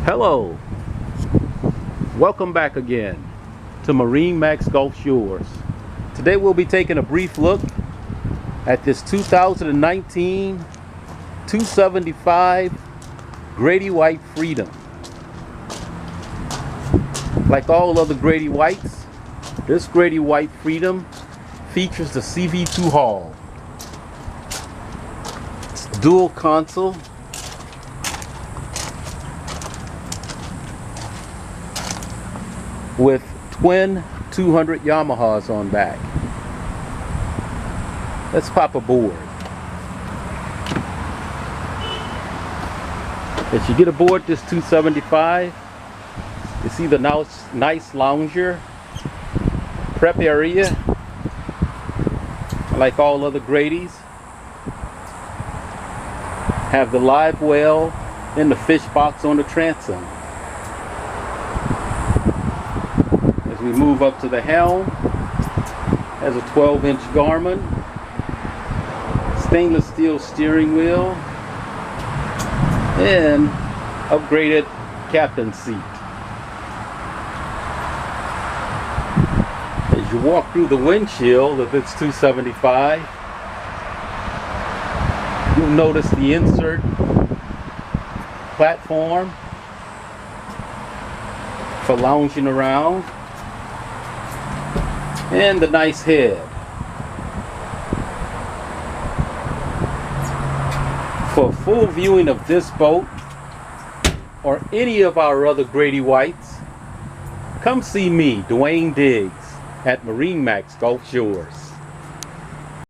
Hello, welcome back again to MarineMax Gulf Shores. Today we'll be taking a brief look at this 2019 275 Grady-White Freedom. Like all other Grady-Whites, this Grady-White Freedom features the CV2 hull. It's dual console, with twin 200 Yamahas on back. Let's pop aboard. As you get aboard this 275, you see the nice lounger, prep area, like all other Grady's. Have the live well in the fish box on the transom. We move up to the helm, has a 12-inch Garmin, stainless steel steering wheel, and upgraded captain seat. As you walk through the windshield of its 275, you'll notice the insert platform for lounging around, and the nice head. For a full viewing of this boat or any of our other Grady-Whites, come see me, Dwayne Diggs, at MarineMax Gulf Shores.